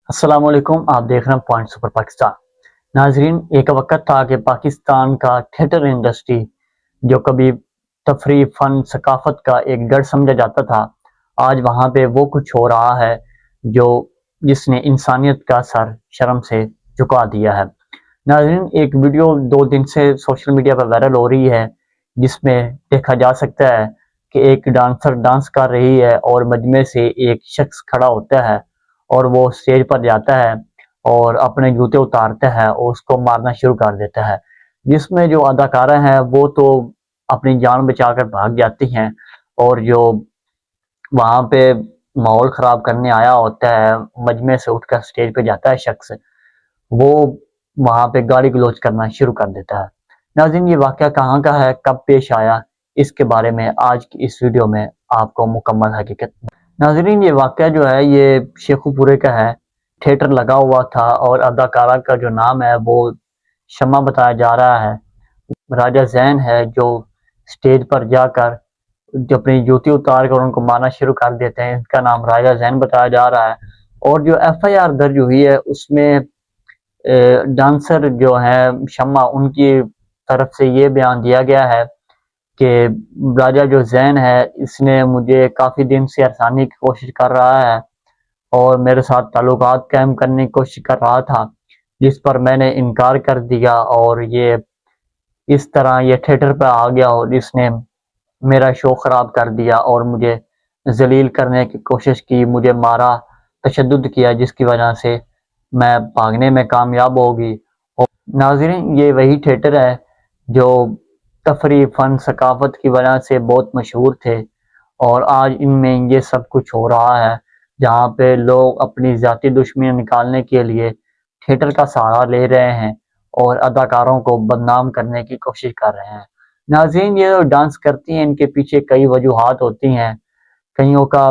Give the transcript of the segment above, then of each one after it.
السلام علیکم، آپ دیکھ رہے ہیں پوائنٹ سپر پاکستان۔ ناظرین، ایک وقت تھا کہ پاکستان کا تھیٹر انڈسٹری جو کبھی تفریح، فن، ثقافت کا ایک گڑھ سمجھا جاتا تھا، آج وہاں پہ وہ کچھ ہو رہا ہے جو جس نے انسانیت کا سر شرم سے جھکا دیا ہے۔ ناظرین، ایک ویڈیو 2 دن سے سوشل میڈیا پر وائرل ہو رہی ہے جس میں دیکھا جا سکتا ہے کہ ایک ڈانسر ڈانس کر رہی ہے اور مجمع سے ایک شخص کھڑا ہوتا ہے اور وہ اسٹیج پر جاتا ہے اور اپنے جوتے اتارتا ہے اور اس کو مارنا شروع کر دیتا ہے، جس میں جو اداکارہ ہیں وہ تو اپنی جان بچا کر بھاگ جاتی ہیں، اور جو وہاں پہ ماحول خراب کرنے آیا ہوتا ہے، مجمع سے اٹھ کر اسٹیج پہ جاتا ہے شخص، وہ وہاں پہ گالی گلوچ کرنا شروع کر دیتا ہے۔ ناظرین، یہ واقعہ کہاں کا ہے، کب پیش آیا، اس کے بارے میں آج کی اس ویڈیو میں آپ کو مکمل حقیقت۔ ناظرین، یہ واقعہ جو ہے یہ شیخو پورے کا ہے۔ تھیٹر لگا ہوا تھا اور اداکارہ کا جو نام ہے وہ شمع بتایا جا رہا ہے۔ راجہ زین ہے جو اسٹیج پر جا کر جو اپنی جوتی اتار کر ان کو مارنا شروع کر دیتے ہیں، ان کا نام راجہ زین بتایا جا رہا ہے۔ اور جو ایف آئی آر درج ہوئی ہے اس میں ڈانسر جو ہے شمع، ان کی طرف سے یہ بیان دیا گیا ہے کہ راجہ جو زین ہے اس نے مجھے کافی دن سے ہراسانے کی کوشش کر رہا ہے اور میرے ساتھ تعلقات قائم کرنے کی کوشش کر رہا تھا، جس پر میں نے انکار کر دیا، اور یہ اس طرح یہ تھیٹر پہ آ گیا اور اس نے میرا شو خراب کر دیا اور مجھے ذلیل کرنے کی کوشش کی، مجھے مارا، تشدد کیا، جس کی وجہ سے میں بھاگنے میں کامیاب ہوگی۔ اور ناظرین، یہ وہی تھیٹر ہے جو تفریح، فن، ثقافت کی وجہ سے بہت مشہور تھے، اور آج ان میں یہ سب کچھ ہو رہا ہے جہاں پہ لوگ اپنی ذاتی دشمنی نکالنے کے لیے تھیٹر کا سہارا لے رہے ہیں اور اداکاروں کو بدنام کرنے کی کوشش کر رہے ہیں۔ ناظرین، یہ جو ڈانس کرتی ہیں ان کے پیچھے کئی وجوہات ہوتی ہیں، کئیوں کا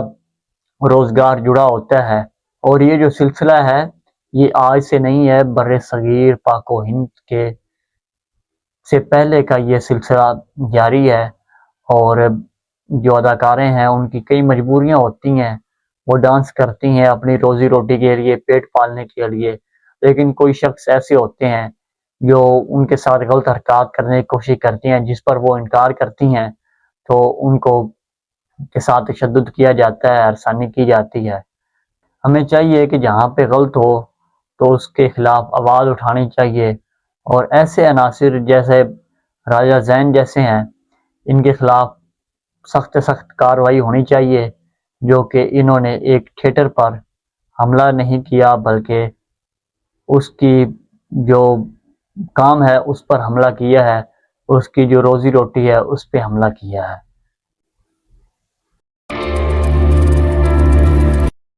روزگار جڑا ہوتا ہے، اور یہ جو سلسلہ ہے یہ آج سے نہیں ہے، بر صغیر پاک و ہند کے سے پہلے کا یہ سلسلہ جاری ہے۔ اور جو اداکاریں ہیں ان کی کئی مجبوریاں ہوتی ہیں، وہ ڈانس کرتی ہیں اپنی روزی روٹی کے لیے، پیٹ پالنے کے لیے، لیکن کوئی شخص ایسے ہوتے ہیں جو ان کے ساتھ غلط حرکات کرنے کی کوشش کرتی ہیں، جس پر وہ انکار کرتی ہیں تو ان کو کے ساتھ تشدد کیا جاتا ہے، ہراسانی کی جاتی ہے۔ ہمیں چاہیے کہ جہاں پہ غلط ہو تو اس کے خلاف آواز اٹھانی چاہیے، اور ایسے عناصر جیسے راجہ زین جیسے ہیں ان کے خلاف سخت سخت کارروائی ہونی چاہیے، جو کہ انہوں نے ایک تھیٹر پر حملہ نہیں کیا بلکہ اس کی جو کام ہے اس پر حملہ کیا ہے، اس کی جو روزی روٹی ہے اس پہ حملہ کیا ہے۔